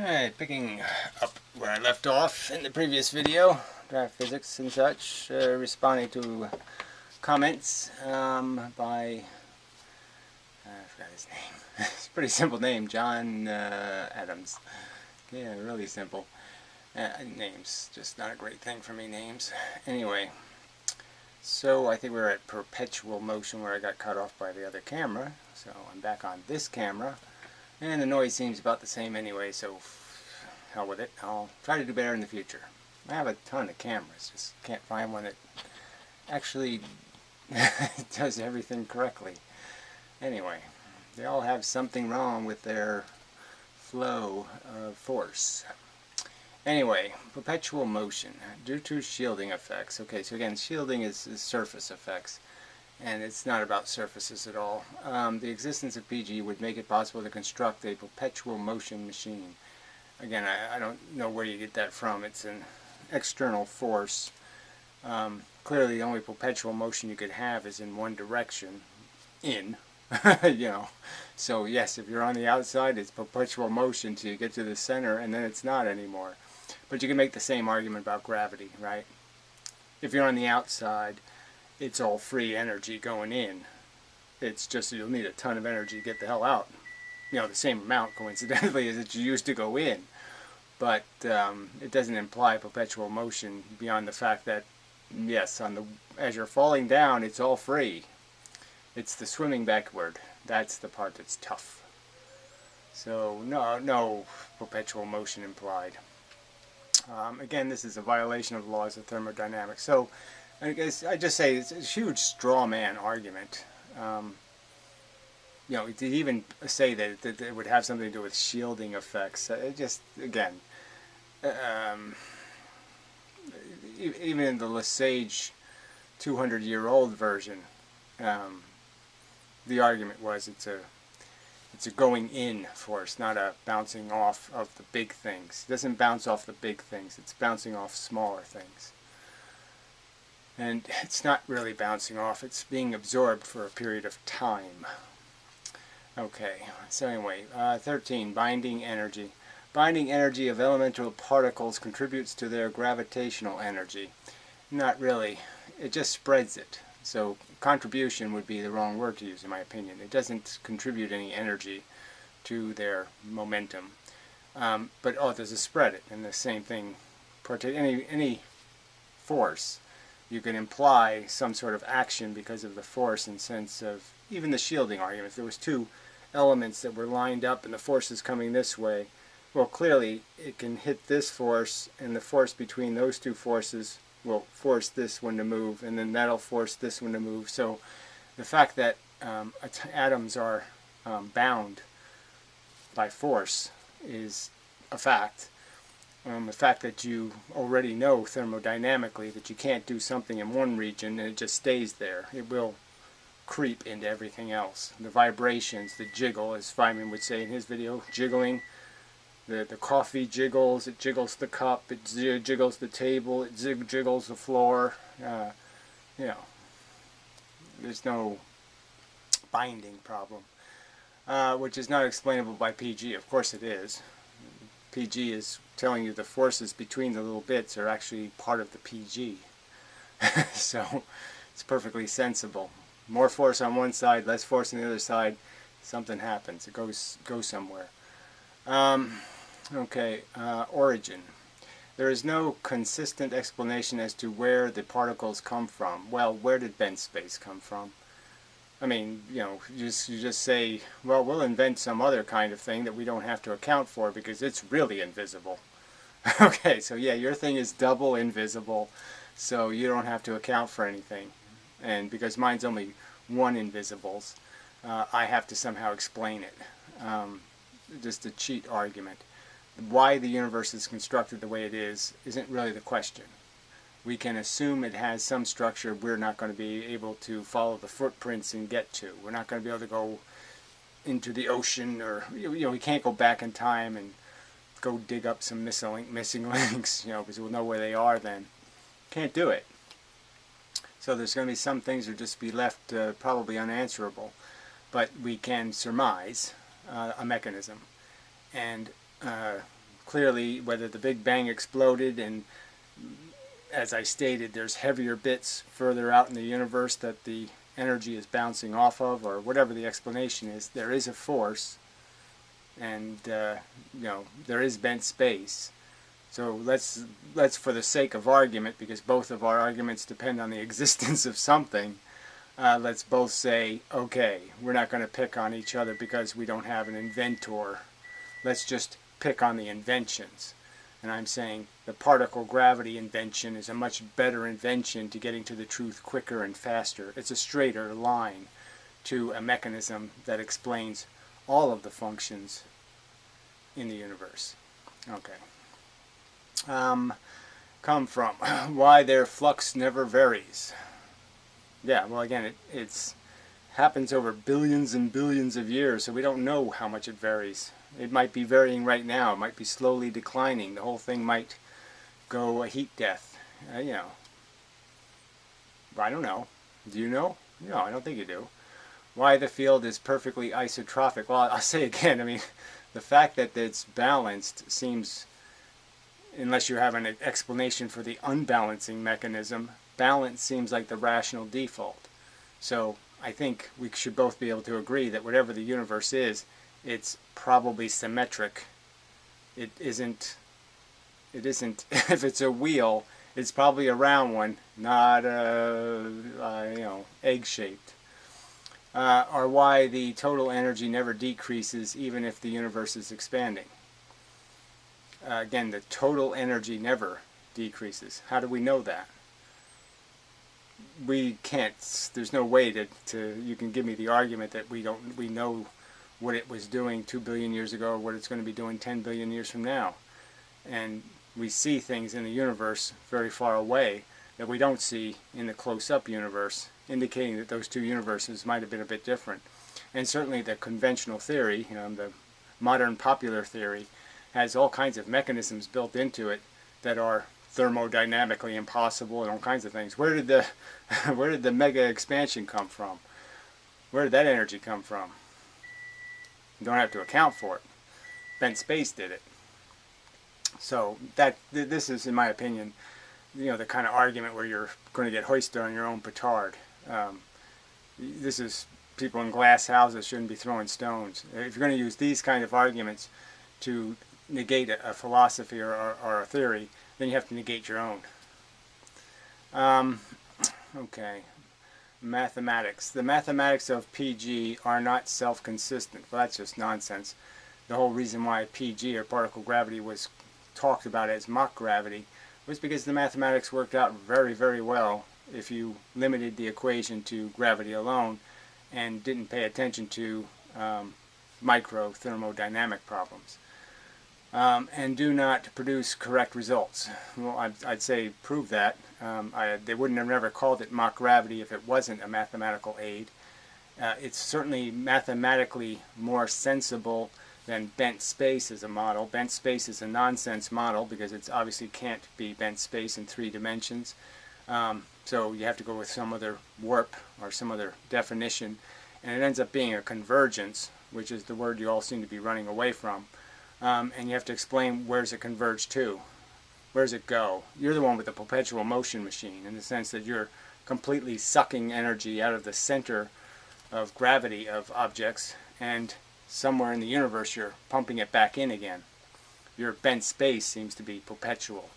Alright, picking up where I left off in the previous video, draft physics and such, responding to comments by, I forgot his name, it's a pretty simple name, John Adams. Yeah, really simple. Names, just not a great thing for me, names. Anyway, so I think we're at perpetual motion where I got cut off by the other camera, so I'm back on this camera. And the noise seems about the same anyway, so hell with it. I'll try to do better in the future. I have a ton of cameras, just can't find one that actually does everything correctly. Anyway, they all have something wrong with their flow of force. Anyway, perpetual motion due to shielding effects. Okay, so again, shielding is surface effects. And it's not about surfaces at all. The existence of PG would make it possible to construct a perpetual motion machine. Again, I don't know where you get that from. It's an external force. Clearly, the only perpetual motion you could have is in one direction, in. So yes, if you're on the outside, it's perpetual motion till you get to the center, and then it's not anymore. But you can make the same argument about gravity, right? If you're on the outside, it's all free energy going in. It's just you'll need a ton of energy to get the hell out. The same amount, coincidentally, as it used to go in. But it doesn't imply perpetual motion beyond the fact that, yes, as you're falling down, it's all free. It's the swimming backward. That's the part that's tough. So, no perpetual motion implied. Again, this is a violation of the laws of thermodynamics. So, I guess I just say it's a huge straw man argument. To even say that it would have something to do with shielding effects. It just, again, even in the Lesage 200-year-old version, the argument was it's a going in force, not a bouncing off of the big things. It doesn't bounce off the big things. It's bouncing off smaller things. And it's not really bouncing off, it's being absorbed for a period of time. Okay, so anyway, 13, binding energy. Binding energy of elemental particles contributes to their gravitational energy. Not really, it just spreads it. So contribution would be the wrong word to use in my opinion. It doesn't contribute any energy to their momentum. But there's a spread it, and the same thing, any force. You can imply some sort of action because of the force and sense of even the shielding argument. If there was two elements that were lined up and the force is coming this way, well, clearly it can hit this force, and the force between those two forces will force this one to move, and then that'll force this one to move. So the fact that atoms are bound by force is a fact. The fact that you already know thermodynamically that you can't do something in one region and it just stays there. It will creep into everything else. The vibrations, the jiggle, as Feynman would say in his video, jiggling. The coffee jiggles, it jiggles the cup, it jiggles the table, it jiggles the floor. There's no binding problem, which is not explainable by PG. Of course it is. PG is telling you the forces between the little bits are actually part of the PG. So it's perfectly sensible. More force on one side, less force on the other side, something happens. It goes somewhere. Origin. There is no consistent explanation as to where the particles come from. Well, where did bent space come from? I mean, you just say, well, we'll invent some other kind of thing that we don't have to account for because it's really invisible. Okay, so yeah, your thing is double invisible, so you don't have to account for anything. And because mine's only one invisibles, I have to somehow explain it. Just a cheat argument. Why the universe is constructed the way it is isn't really the question. We can assume it has some structure we're not going to be able to follow the footprints and get to. We're not going to be able to go into the ocean, or we can't go back in time and go dig up some missing links, because we'll know where they are then. Can't do it. So there's going to be some things that will just be left probably unanswerable, but we can surmise a mechanism. And clearly, whether the Big Bang exploded and, as I stated, there's heavier bits further out in the universe that the energy is bouncing off of, or whatever the explanation is, there is a force, and there is bent space. So let's for the sake of argument, because both of our arguments depend on the existence of something, let's both say, okay, we're not going to pick on each other because we don't have an inventor. Let's just pick on the inventions. And I'm saying the particle gravity invention is a much better invention to getting to the truth quicker and faster. It's a straighter line to a mechanism that explains all of the functions in the universe. Okay. Come from why their flux never varies. Yeah, well, again, it's happens over billions and billions of years, so we don't know how much it varies. It might be varying right now. It might be slowly declining. The whole thing might go a heat death. I don't know. Do you know? No, I don't think you do. Why the field is perfectly isotropic. Well, I'll say again, I mean, the fact that it's balanced seems, unless you have an explanation for the unbalancing mechanism, balance seems like the rational default. So I think we should both be able to agree that whatever the universe is, it's probably symmetric. It isn't if it's a wheel, it's probably a round one, not egg-shaped. Or why the total energy never decreases even if the universe is expanding. Again, the total energy never decreases. How do we know that? We can't. There's no way to you can give me the argument that we know what it was doing 2 billion years ago or what it's going to be doing 10 billion years from now. And we see things in the universe very far away that we don't see in the close-up universe, indicating that those two universes might have been a bit different. And certainly the conventional theory, the modern popular theory, has all kinds of mechanisms built into it that are thermodynamically impossible and all kinds of things. Where did the mega expansion come from? Where did that energy come from? You don't have to account for it. Bent space did it. So this is, in my opinion, the kind of argument where you're going to get hoisted on your own petard. This is people in glass houses shouldn't be throwing stones. If you're going to use these kind of arguments to negate a philosophy or a theory, then you have to negate your own. Okay. Mathematics. The mathematics of PG are not self-consistent. Well, that's just nonsense. The whole reason why PG, or particle gravity, was talked about as Mach gravity was because the mathematics worked out very, very well if you limited the equation to gravity alone and didn't pay attention to micro thermodynamic problems. And do not produce correct results. Well, I'd say prove that. They wouldn't have never called it Mach gravity if it wasn't a mathematical aid. It's certainly mathematically more sensible than bent space as a model. Bent space is a nonsense model because it obviously can't be bent space in 3 dimensions. So you have to go with some other warp or some other definition. And it ends up being a convergence, which is the word you all seem to be running away from. And you have to explain where's it converge to. Where's it go? You're the one with the perpetual motion machine, in the sense that you're completely sucking energy out of the center of gravity of objects, and somewhere in the universe you're pumping it back in again. Your bent space seems to be perpetual.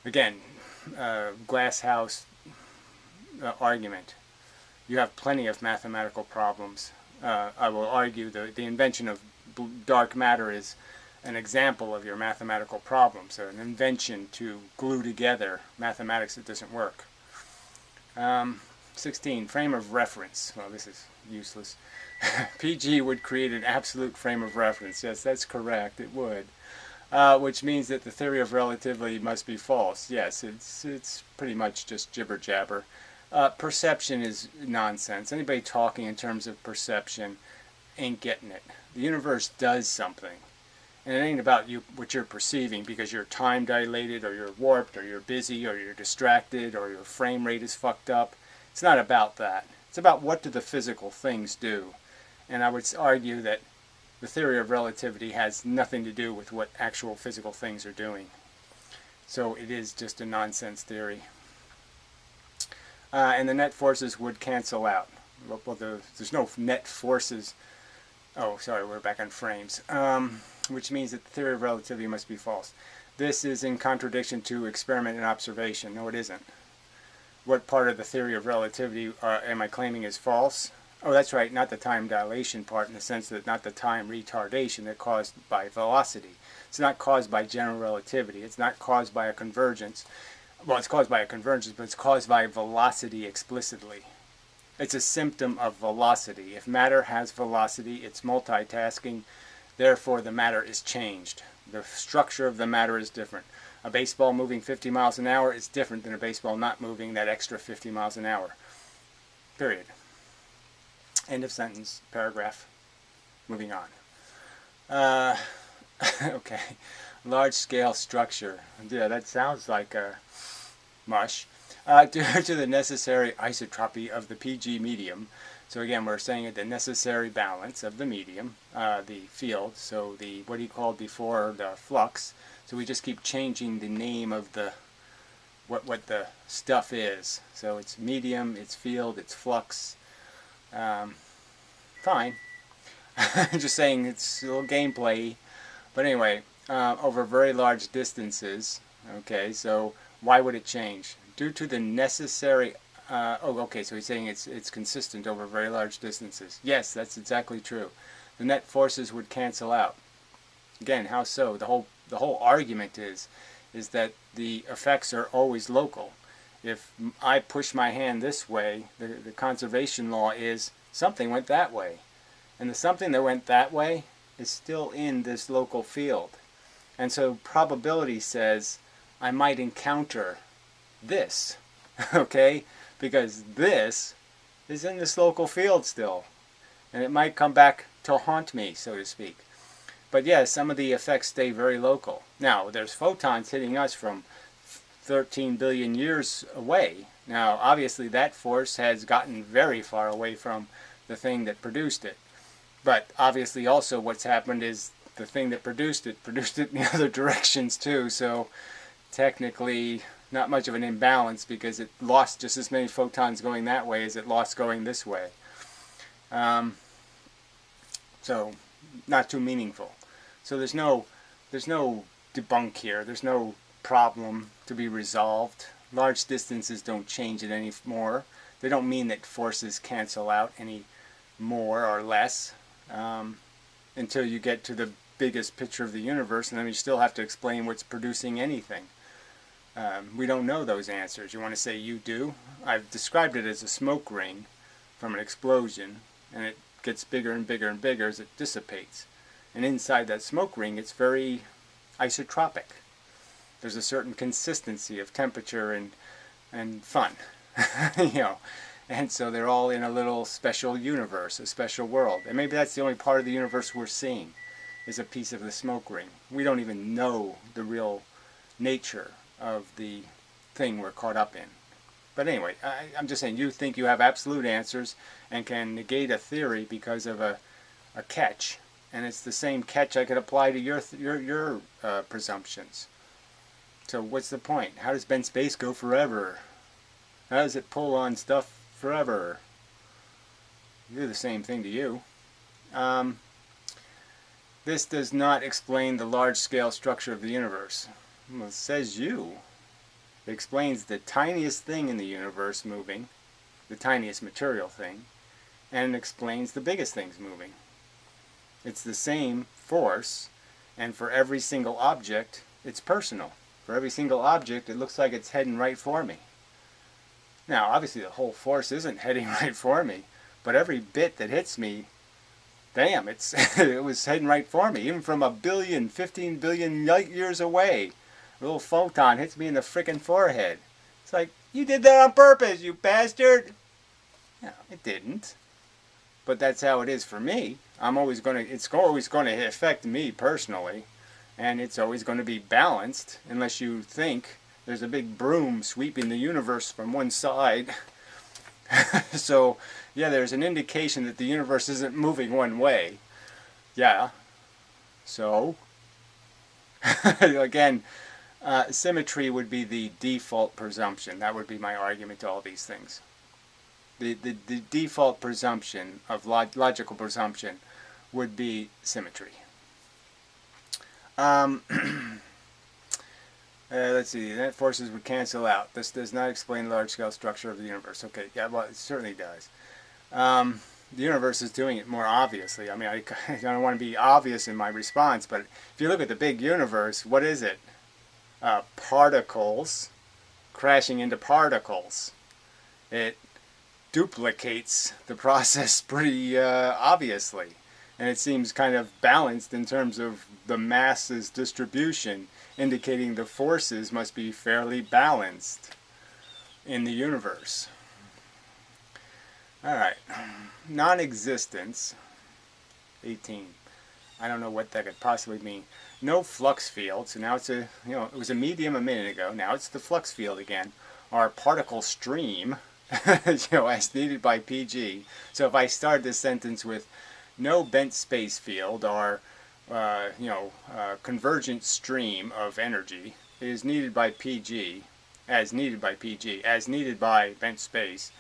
Again, glass house argument. You have plenty of mathematical problems. I will argue the invention of dark matter is an example of your mathematical problem. So an invention to glue together mathematics that doesn't work. 16. Frame of reference. Well, this is useless. PG would create an absolute frame of reference. Yes, that's correct. It would. Which means that the theory of relativity must be false. Yes, it's pretty much just jibber-jabber. Perception is nonsense. Anybody talking in terms of perception ain't getting it. The universe does something. And it ain't about what you're perceiving because you're time dilated or you're warped or you're busy or you're distracted or your frame rate is fucked up. It's not about that. It's about what do the physical things do. And I would argue that the theory of relativity has nothing to do with what actual physical things are doing. So it is just a nonsense theory. And the net forces would cancel out. Well, there's no net forces. Oh, sorry, we're back on frames. Which means that the theory of relativity must be false. This is in contradiction to experiment and observation. No, it isn't. What part of the theory of relativity am I claiming is false? Oh, that's right, not the time dilation part, in the sense that not the time retardation that's caused by velocity. It's not caused by general relativity. It's not caused by a convergence. Well, it's caused by a convergence, but it's caused by velocity explicitly. It's a symptom of velocity. If matter has velocity, it's multitasking. Therefore, the matter is changed. The structure of the matter is different. A baseball moving 50 miles an hour is different than a baseball not moving that extra 50 miles an hour. Period. End of sentence. Paragraph. Moving on. Okay. Large-scale structure. Yeah, that sounds like a mush. Due to the necessary isotropy of the PG medium. So again, we're saying at the necessary balance of the medium, the field. So the, what he called before, the flux. So we just keep changing the name of the what the stuff is. So it's medium, it's field, it's flux. Fine. Just saying it's a little gameplay. But anyway, over very large distances. Okay, so why would it change? Due to the necessary. Okay, so he's saying it's consistent over very large distances. Yes, that's exactly true. The net forces would cancel out. Again, how so? The whole argument is that the effects are always local. If I push my hand this way, the conservation law is something went that way. And the something that went that way is still in this local field. And so probability says I might encounter this, okay? Because this is in this local field still. And it might come back to haunt me, so to speak. But yes, some of the effects stay very local. Now, there's photons hitting us from 13 billion years away. Now, obviously that force has gotten very far away from the thing that produced it. But obviously also what's happened is the thing that produced it in the other directions too. So technically not much of an imbalance because it lost just as many photons going that way as it lost going this way. So not too meaningful. So there's no debunk here. There's no problem to be resolved. Large distances don't change it anymore. They don't mean that forces cancel out any more or less until you get to the biggest picture of the universe, and then you still have to explain what's producing anything. We don't know those answers. You want to say you do? I've described it as a smoke ring from an explosion, and it gets bigger and bigger and bigger as it dissipates. And inside that smoke ring, it's very isotropic. There's a certain consistency of temperature and fun, you know. And so they're all in a little special universe, a special world. And maybe that's the only part of the universe we're seeing, is a piece of the smoke ring. We don't even know the real nature of the thing we're caught up in. But anyway, I'm just saying, you think you have absolute answers and can negate a theory because of a catch. And it's the same catch I could apply to your presumptions. So what's the point? How does bent space go forever? How does it pull on stuff forever? Do the same thing to you. This does not explain the large-scale structure of the universe. Well, it says you. It explains the tiniest thing in the universe moving, the tiniest material thing, and it explains the biggest things moving. It's the same force, and for every single object, it's personal. For every single object, it looks like it's heading right for me. Now, obviously the whole force isn't heading right for me, but every bit that hits me, damn, it was heading right for me. Even from 15 billion light years away, a little photon hits me in the frickin' forehead. It's like, you did that on purpose, you bastard! No, it didn't. But that's how it is for me. It's always going to affect me personally, and it's always going to be balanced unless you think there's a big broom sweeping the universe from one side. So yeah, there's an indication that the universe isn't moving one way. Yeah. So, again, symmetry would be the default presumption. That would be my argument to all these things. The default presumption of logical presumption would be symmetry. Let's see, net forces would cancel out. This does not explain the large-scale structure of the universe. Okay, yeah, well, it certainly does. The universe is doing it more obviously. I mean, I don't want to be obvious in my response, but if you look at the big universe, what is it? Particles crashing into particles. It duplicates the process pretty obviously. And it seems kind of balanced in terms of the mass's distribution, indicating the forces must be fairly balanced in the universe. Alright, non-existence, 18. I don't know what that could possibly mean. No flux field, so now it's a, it was a medium a minute ago, now it's the flux field again. Our particle stream, as needed by PG. So if I start this sentence with no bent space field or, convergent stream of energy is needed by PG, as needed by bent space,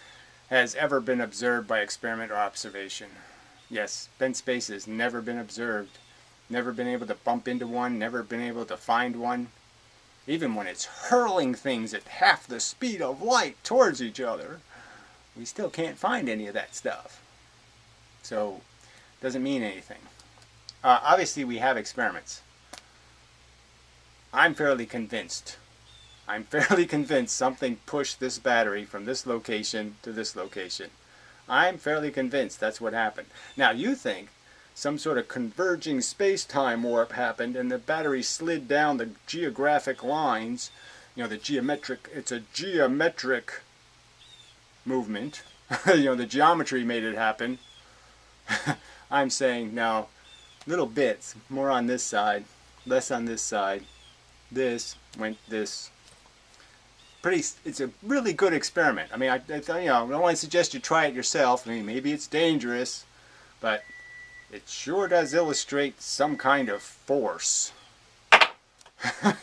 has ever been observed by experiment or observation. Yes, bent space has never been observed. Never been able to bump into one, never been able to find one. Even when it's hurling things at half the speed of light towards each other, we still can't find any of that stuff. So, doesn't mean anything. Obviously, we have experiments. I'm fairly convinced something pushed this battery from this location to this location. I'm fairly convinced that's what happened. Now, you think some sort of converging space-time warp happened and the battery slid down the geographic lines, it's a geometric movement. The geometry made it happen. I'm saying, no, little bits, more on this side, less on this side. This went this. It's a really good experiment. I mean, I don't want to suggest you try it yourself. I mean, maybe it's dangerous, but it sure does illustrate some kind of force.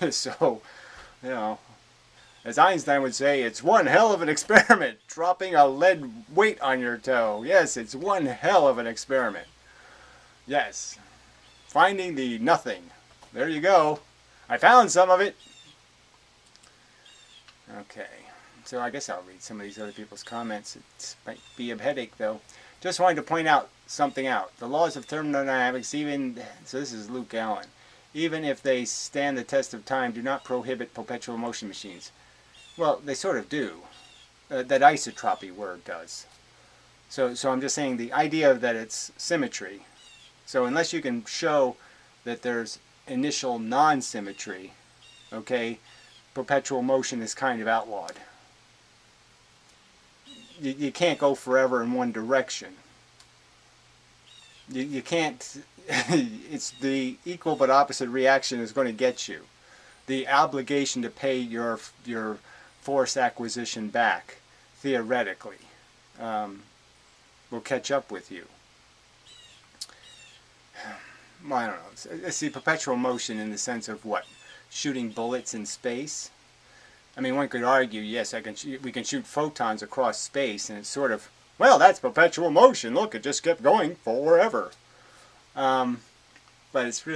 So, as Einstein would say, it's one hell of an experiment, dropping a lead weight on your toe. Yes, it's one hell of an experiment. Yes. Finding the nothing. There you go. I found some of it. Okay. So I guess I'll read some of these other people's comments. It might be a headache, though. Just wanted to point out something out. The laws of thermodynamics, so this is Luke Allen, even if they stand the test of time, do not prohibit perpetual motion machines. Well, they sort of do. That isotropy word does. So I'm just saying the idea that it's symmetry. So unless you can show that there's initial non-symmetry, okay, perpetual motion is kind of outlawed. You can't go forever in one direction. You can't, it's the equal but opposite reaction is going to get you. The obligation to pay your force acquisition back, theoretically, will catch up with you. Well, I don't know. Let's see, perpetual motion in the sense of what? Shooting bullets in space? I mean, one could argue, yes, we can shoot photons across space, and it's sort of, well, that's perpetual motion. Look, it just kept going forever. But it's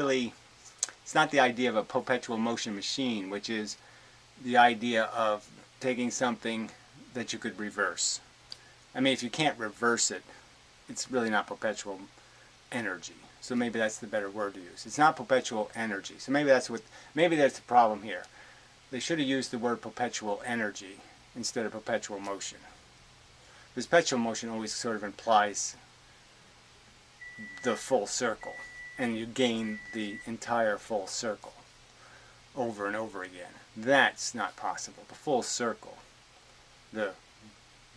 not the idea of a perpetual motion machine, which is the idea of taking something that you could reverse. I mean, if you can't reverse it, it's really not perpetual energy. So maybe that's the better word to use. It's not perpetual energy. So maybe that's the problem here. They should have used the word perpetual energy instead of perpetual motion. Because perpetual motion always sort of implies the full circle. And you gain the entire full circle over and over again. That's not possible. The full circle. The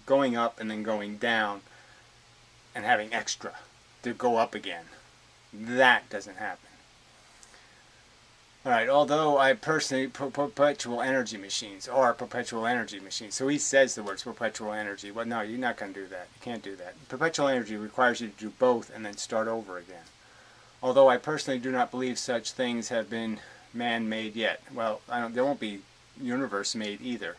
going up and then going down and having extra to go up again. That doesn't happen. Alright, although I personally, perpetual energy machines are perpetual energy machines. So he says the words perpetual energy. Well, no, you're not going to do that. You can't do that. Perpetual energy requires you to do both and then start over again. Although I personally do not believe such things have been man-made yet. Well, there won't be universe-made either.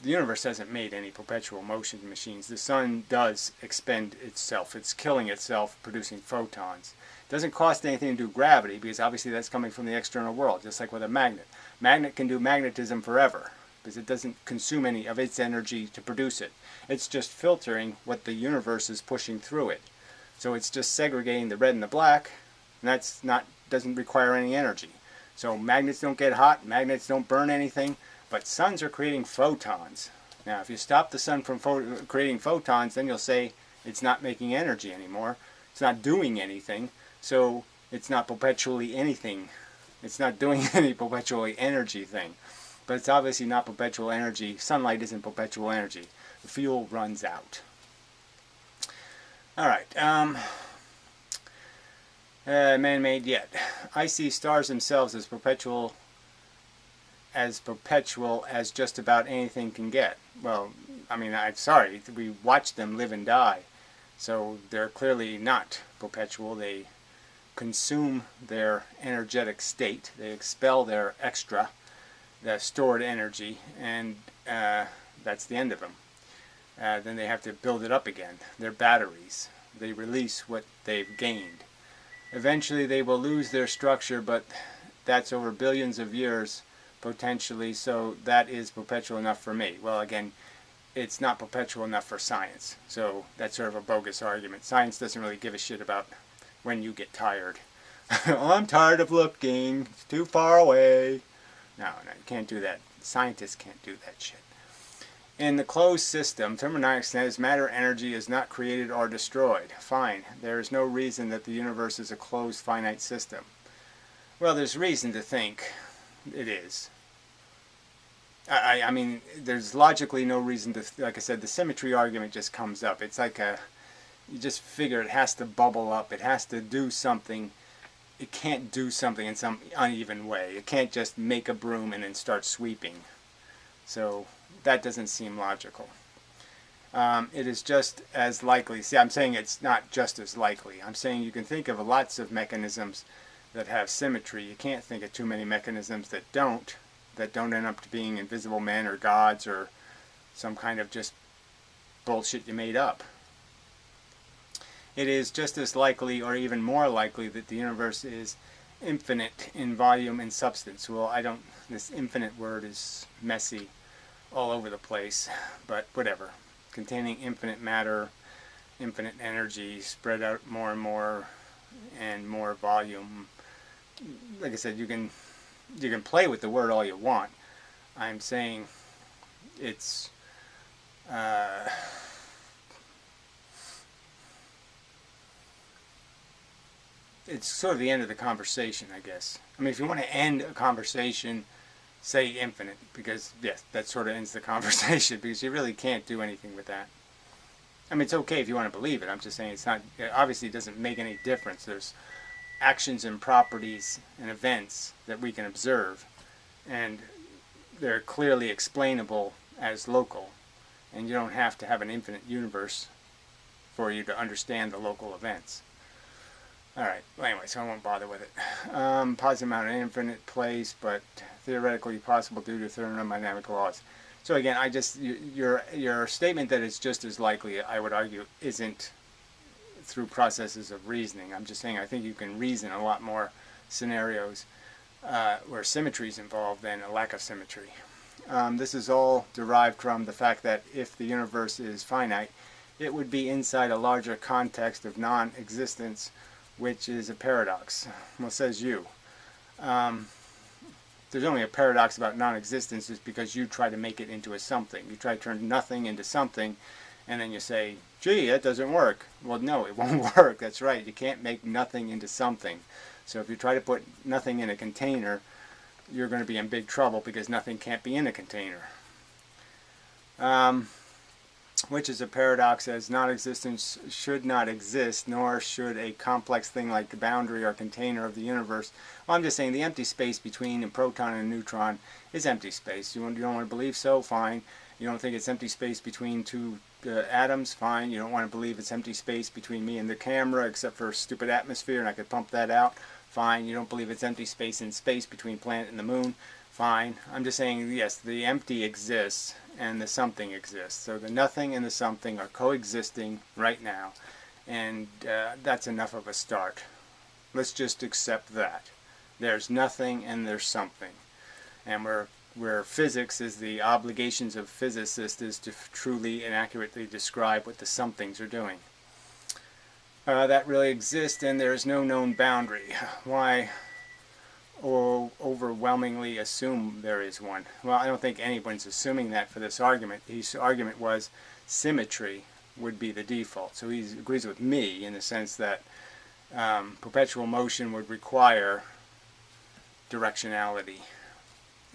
The universe hasn't made any perpetual motion machines. The sun does expend itself. It's killing itself, producing photons. It doesn't cost anything to do gravity, because obviously that's coming from the external world, just like with a magnet. Magnet can do magnetism forever, because it doesn't consume any of its energy to produce it. It's just filtering what the universe is pushing through it. So it's just segregating the red and the black, and that's doesn't require any energy. So magnets don't get hot, magnets don't burn anything, but suns are creating photons. Now if you stop the sun from creating photons, then you'll say it's not making energy anymore. It's not doing anything, so it's not perpetually anything. It's not doing any perpetually energy thing. But it's obviously not perpetual energy. Sunlight isn't perpetual energy. The fuel runs out. Alright, man-made yet. I see stars themselves as perpetual as just about anything can get. Well, I mean, I'm sorry, we watch them live and die. So they're clearly not perpetual. They consume their energetic state. They expel their extra, the stored energy, and that's the end of them. Then they have to build it up again. They're batteries. They release what they've gained. Eventually they will lose their structure, but that's over billions of years potentially, so that is perpetual enough for me. Well, again, it's not perpetual enough for science, so that's sort of a bogus argument. Science doesn't really give a shit about when you get tired. Oh, I'm tired of looking, it's too far away. No, you can't do that. Scientists can't do that shit. In the closed system, thermodynamics says matter energy is not created or destroyed. Fine, there is no reason that the universe is a closed finite system. Well, there's reason to think it is. I mean, there's logically no reason to, like I said, the symmetry argument just comes up. It's like you just figure it has to bubble up. It has to do something. It can't do something in some uneven way. It can't just make a broom and then start sweeping. So that doesn't seem logical. It is just as likely. See, I'm saying it's not just as likely. I'm saying you can think of lots of mechanisms that have symmetry. You can't think of too many mechanisms that don't end up to being invisible men or gods or some kind of just bullshit you made up. It is just as likely, or even more likely, that the universe is infinite in volume and substance. Well, this infinite word is messy all over the place, but whatever. Containing infinite matter, infinite energy, spread out more and more volume. Like I said, you can play with the word all you want. I'm saying it's sort of the end of the conversation, I guess. I mean, if you want to end a conversation, say infinite, because yes, that sort of ends the conversation, because you really can't do anything with that. I mean, it's okay if you want to believe it. I'm just saying it's not, obviously it doesn't make any difference. There's actions and properties and events that we can observe, and they're clearly explainable as local, and you don't have to have an infinite universe for you to understand the local events. Alright, well anyway, so I won't bother with it. Positive amount of infinite place, but theoretically possible due to thermodynamic laws. So again, your statement that it's just as likely, I would argue, isn't through processes of reasoning. I'm just saying I think you can reason a lot more scenarios where symmetry is involved than a lack of symmetry. This is all derived from the fact that if the universe is finite, it would be inside a larger context of non-existence, which is a paradox. Well, says you. There's only a paradox about non-existence is because you try to make it into a something. You try to turn nothing into something, and then you say, gee, that doesn't work. Well, no, it won't work. That's right. You can't make nothing into something. So if you try to put nothing in a container, you're going to be in big trouble because nothing can't be in a container. Which is a paradox, as non-existence should not exist, nor should a complex thing like the boundary or container of the universe. Well, I'm just saying the empty space between a proton and a neutron is empty space. You don't want to believe so? Fine. You don't think it's empty space between two atoms, fine. You don't want to believe it's empty space between me and the camera except for a stupid atmosphere and I could pump that out, fine. You don't believe it's empty space in space between planet and the moon, fine. I'm just saying, yes, the empty exists and the something exists. So the nothing and the something are coexisting right now, and that's enough of a start. Let's just accept that. There's nothing and there's something. And where physics is the obligations of physicists is to truly and accurately describe what the somethings are doing. That really exists, and there is no known boundary. Why overwhelmingly assume there is one? Well, I don't think anyone's assuming that for this argument. His argument was symmetry would be the default. So he agrees with me in the sense that perpetual motion would require directionality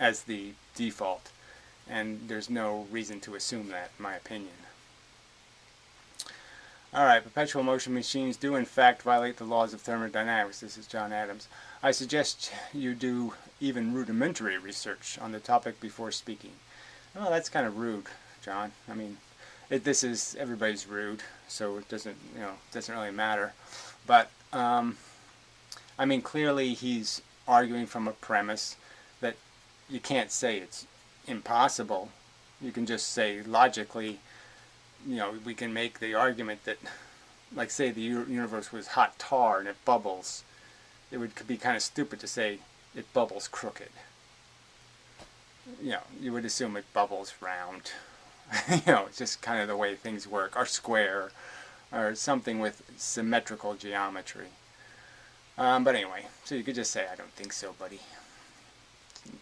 as the default, and there's no reason to assume that, in my opinion. Alright, perpetual motion machines do in fact violate the laws of thermodynamics. This is John Adams. I suggest you do even rudimentary research on the topic before speaking. Well, that's kind of rude, John. I mean, this is, everybody's rude, so it doesn't, doesn't really matter. But, I mean, clearly he's arguing from a premise that you can't say it's impossible. You can just say logically, we can make the argument that, like, say the universe was hot tar and it bubbles. It would be kind of stupid to say it bubbles crooked. You would assume it bubbles round. It's just kind of the way things work, or square, or something with symmetrical geometry. But anyway, so you could just say, I don't think so, buddy.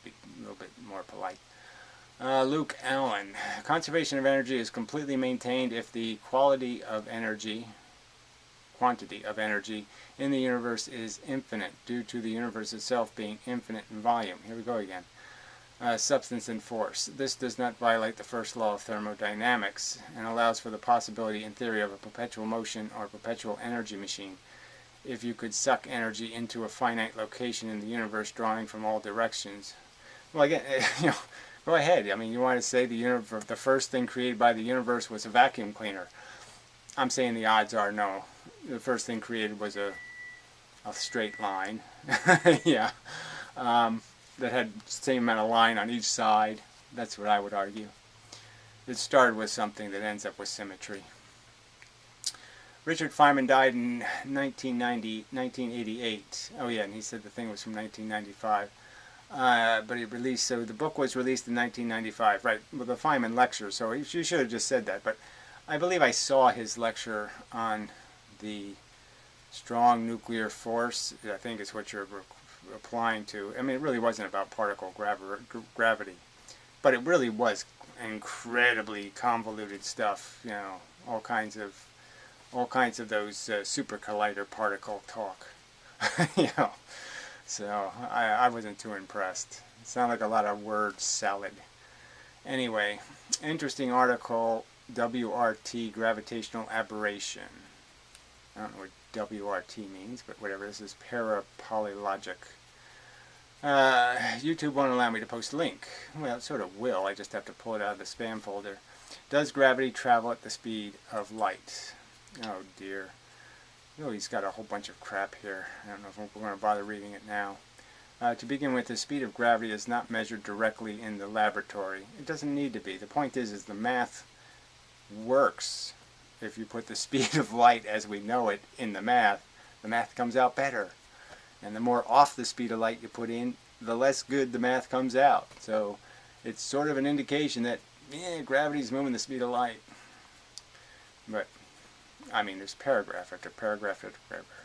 Be a little bit more polite. Luke Allen. Conservation of energy is completely maintained if the quantity of energy in the universe is infinite, due to the universe itself being infinite in volume. Here we go again. Substance and force. This does not violate the first law of thermodynamics and allows for the possibility in theory of a perpetual motion or perpetual energy machine. If you could suck energy into a finite location in the universe, drawing from all directions. Well, again, go ahead. I mean, you want to say the first thing created by the universe was a vacuum cleaner. I'm saying the odds are no. The first thing created was a straight line. Yeah. That had the same amount of line on each side. That's what I would argue. It started with something that ends up with symmetry. Richard Feynman died in 1988. Oh yeah, and he said the thing was from 1995. But it released, so the book was released in 1995, right, with the Feynman lecture, so you should have just said that. But I believe I saw his lecture on the strong nuclear force, I think is what you're applying to. I mean, it really wasn't about particle gravity, but it really was incredibly convoluted stuff, all kinds of those super collider particle talk. So I wasn't too impressed. It sounded like a lot of word salad. Anyway, interesting article, WRT, gravitational aberration. I don't know what WRT means, but whatever. This is parapolylogic. YouTube won't allow me to post a link. Well, it sort of will. I just have to pull it out of the spam folder. Does gravity travel at the speed of light? Oh dear. Oh, he's got a whole bunch of crap here. I don't know if we're going to bother reading it now. To begin with, the speed of gravity is not measured directly in the laboratory. It doesn't need to be. The point is the math works. If you put the speed of light as we know it in the math comes out better. And the more off the speed of light you put in, the less good the math comes out. So it's sort of an indication that gravity's moving the speed of light. But I mean, there's paragraph after paragraph after paragraph.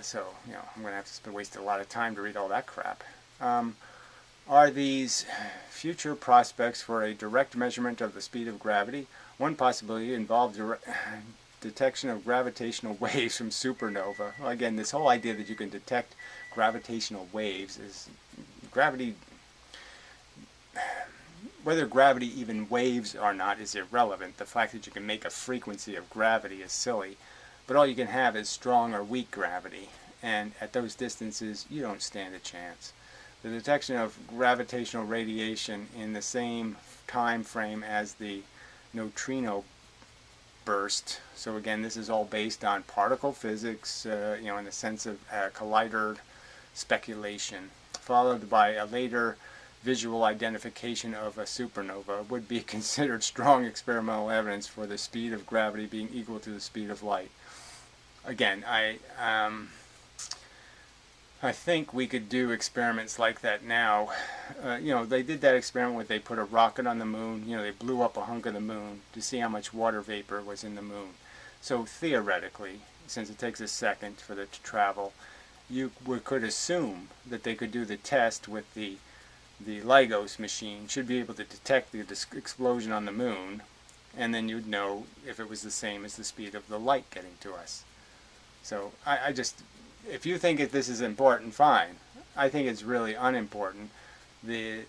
So, I'm going to have to waste a lot of time to read all that crap. Are these future prospects for a direct measurement of the speed of gravity? One possibility involves detection of gravitational waves from supernova. Well, again, this whole idea that you can detect gravitational waves is gravity. Whether gravity even waves or not is irrelevant. The fact that you can make a frequency of gravity is silly. But all you can have is strong or weak gravity. And at those distances, you don't stand a chance. The detection of gravitational radiation in the same time frame as the neutrino burst. So again, this is all based on particle physics, you know, in the sense of collider speculation, followed by a later visual identification of a supernova, would be considered strong experimental evidence for the speed of gravity being equal to the speed of light. Again, I think we could do experiments like that now. You know, they did that experiment where they put a rocket on the moon. You know, they blew up a hunk of the moon to see how much water vapor was in the moon. So theoretically, since it takes a second for it to travel, we could assume that they could do the test with the LIGOS machine, should be able to detect the explosion on the moon, and then you'd know if it was the same as the speed of the light getting to us. So I just, if you think this is important, fine. I think it's really unimportant. The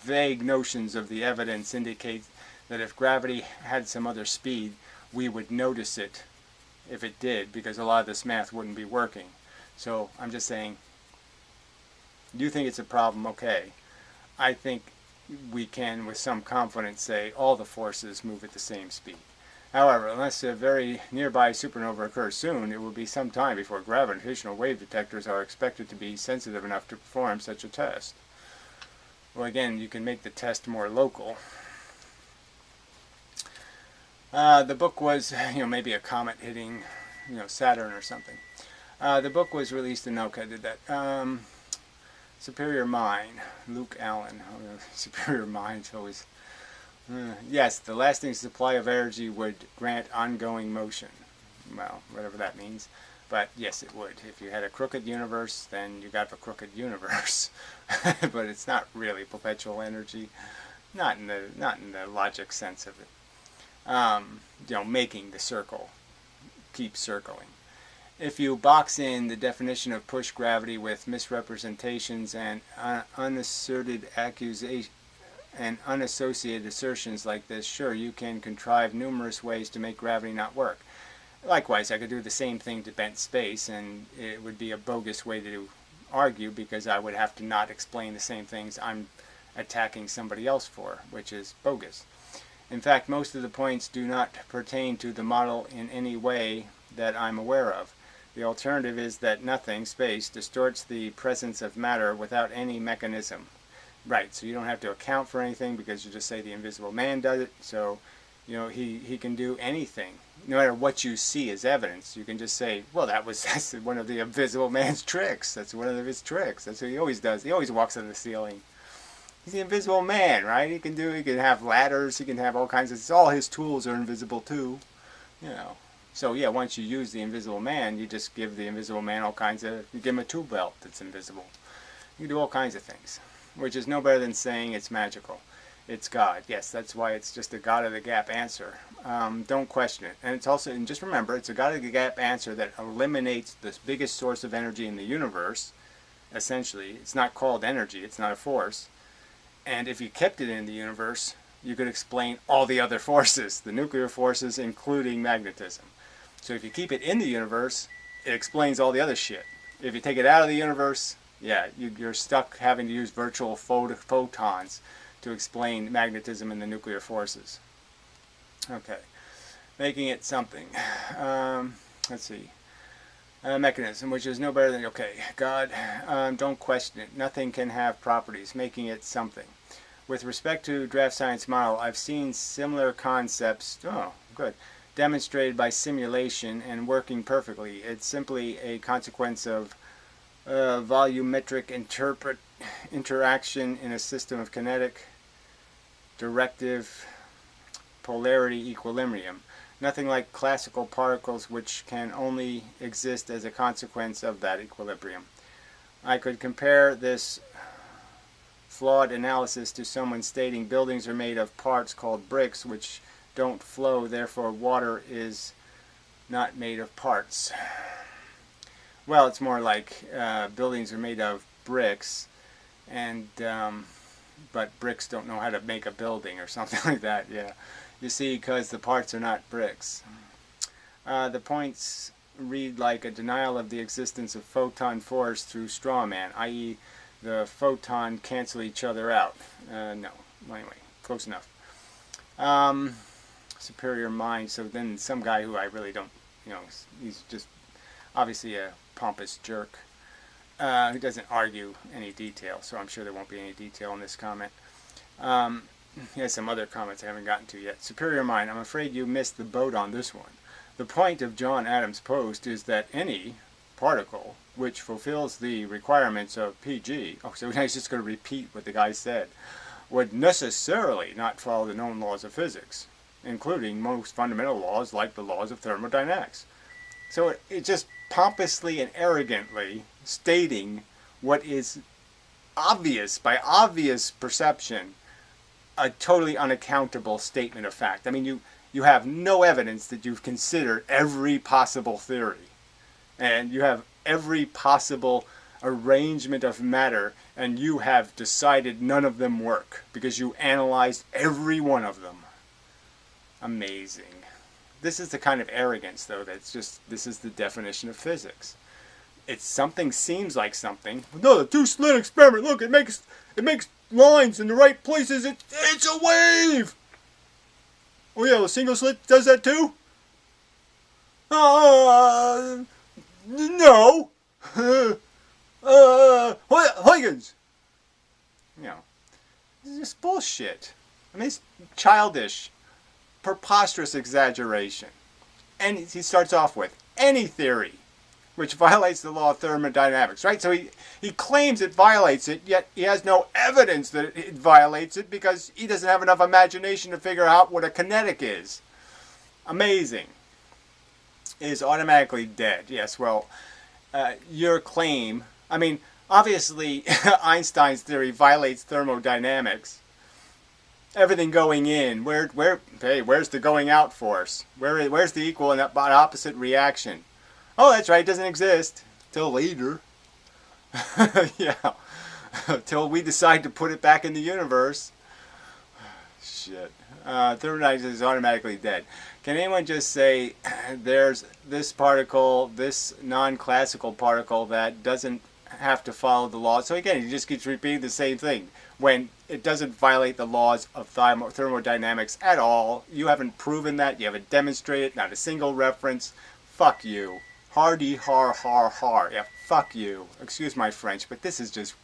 vague notions of the evidence indicate that if gravity had some other speed, we would notice it if it did, because a lot of this math wouldn't be working. So I'm just saying, you think it's a problem, okay. I think we can with some confidence say all the forces move at the same speed. However, unless a very nearby supernova occurs soon, it will be some time before gravitational wave detectors are expected to be sensitive enough to perform such a test. Well, again, you can make the test more local. The book was, you know, maybe a comet hitting, you know, Saturn or something. The book was released in, okay, I did that. Superior Mind, Luke Allen. Oh, Superior Mind's always... yes, the lasting supply of energy would grant ongoing motion. Well, whatever that means. But yes, it would. If you had a crooked universe, then you got a crooked universe. But it's not really perpetual energy. Not in the logic sense of it. You know, making the circle keep circling. If you box in the definition of push gravity with misrepresentations and unasserted accusations and unassociated assertions like this, sure, you can contrive numerous ways to make gravity not work. Likewise, I could do the same thing to bent space, and it would be a bogus way to argue, because I would have to not explain the same things I'm attacking somebody else for, which is bogus. In fact, most of the points do not pertain to the model in any way that I'm aware of. The alternative is that nothing, space, distorts the presence of matter without any mechanism. Right, so you don't have to account for anything, because you just say the Invisible Man does it. So, you know, he can do anything. No matter what you see as evidence, you can just say, well, that's one of the Invisible Man's tricks. That's one of his tricks. That's what he always does. He always walks on the ceiling. He's the Invisible Man, right? He can have ladders, he can have all kinds of, all his tools are invisible too. You know. So yeah, once you use the Invisible Man, you just give the Invisible Man all kinds of, you give him a tool belt that's invisible. You can do all kinds of things, which is no better than saying it's magical. It's God. Yes, that's why it's just a God of the Gap answer. Don't question it. And it's also, and just remember, it's a God of the Gap answer that eliminates the biggest source of energy in the universe, essentially. It's not called energy, it's not a force. And if you kept it in the universe, you could explain all the other forces, the nuclear forces, including magnetism. So if you keep it in the universe, it explains all the other shit. If you take it out of the universe, yeah, you're stuck having to use virtual photons to explain magnetism and the nuclear forces. Okay, making it something. Let's see. Mechanism, which is no better than, okay, God, don't question it. Nothing can have properties, making it something. With respect to draft science model, I've seen similar concepts, oh, good, demonstrated by simulation and working perfectly. It's simply a consequence of volumetric interaction in a system of kinetic, directive, polarity equilibrium. Nothing like classical particles, which can only exist as a consequence of that equilibrium. I could compare this flawed analysis to someone stating buildings are made of parts called bricks which don't flow, therefore water is not made of parts. Well, it's more like buildings are made of bricks, and but bricks don't know how to make a building or something like that. Yeah, you see, because the parts are not bricks. The points read like a denial of the existence of photon force through straw man, i.e. the photon cancel each other out. No, anyway, close enough. Superior mind. So then some guy who I really don't, he's just obviously a pompous jerk. Who doesn't argue any detail, so I'm sure there won't be any detail in this comment. He has some other comments I haven't gotten to yet. Superior mind, I'm afraid you missed the boat on this one. The point of John Adams' post is that any particle which fulfills the requirements of PG, so he's just going to repeat what the guy said, would necessarily not follow the known laws of physics, including most fundamental laws like the laws of thermodynamics. So it just pompously and arrogantly stating what is obvious, by obvious perception, a totally unaccountable statement of fact. I mean, you have no evidence that you've considered every possible theory. And you have every possible arrangement of matter, and you have decided none of them work because you analyzed every one of them. Amazing. This is the kind of arrogance, though, that's just, this is the definition of physics. It's something seems like something. No, the two-slit experiment, look, it makes lines in the right places. It's a wave! Oh yeah, the single slit does that too? No! Huygens! This is just bullshit. I mean, it's childish, preposterous exaggeration. And he starts off with, any theory which violates the law of thermodynamics, right? So he claims it violates it, yet he has no evidence that it violates it because he doesn't have enough imagination to figure out what a kinetic is. Amazing. Is automatically dead. Yes, well, your claim, I mean, obviously Einstein's theory violates thermodynamics. Everything going in, where's the going out force? Where's the equal and opposite reaction? Oh, that's right, it doesn't exist. Till later. Yeah. Till we decide to put it back in the universe. Shit. Thermodynamics is automatically dead. Can anyone just say there's this particle, this non-classical particle that doesn't have to follow the laws? So again, he just keeps repeating the same thing. When it doesn't violate the laws of thermodynamics at all. You haven't proven that. You haven't demonstrated. Not a single reference. Fuck you. Hardy har har har. Yeah, fuck you. Excuse my French, but this is just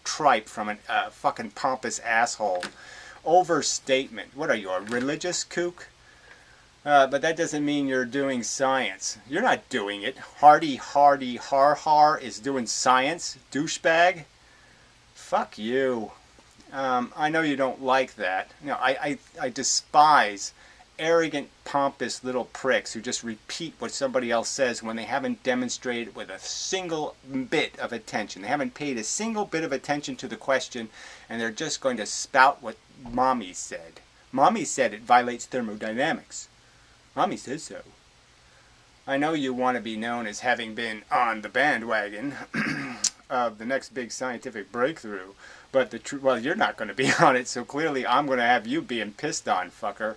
tripe from a fucking pompous asshole. Overstatement. What are you, a religious kook? But that doesn't mean you're doing science. You're not doing it. Hardy har har is doing science. Douchebag. Fuck you. I know you don't like that. You know, I despise arrogant, pompous little pricks who just repeat what somebody else says when they haven't demonstrated with a single bit of attention. They haven't paid a single bit of attention to the question, and they're just going to spout what Mommy said. Mommy said it violates thermodynamics. Mommy says so. I know you want to be known as having been on the bandwagon of the next big scientific breakthrough, but well, you're not going to be on it, so clearly I'm going to have you being pissed on, fucker.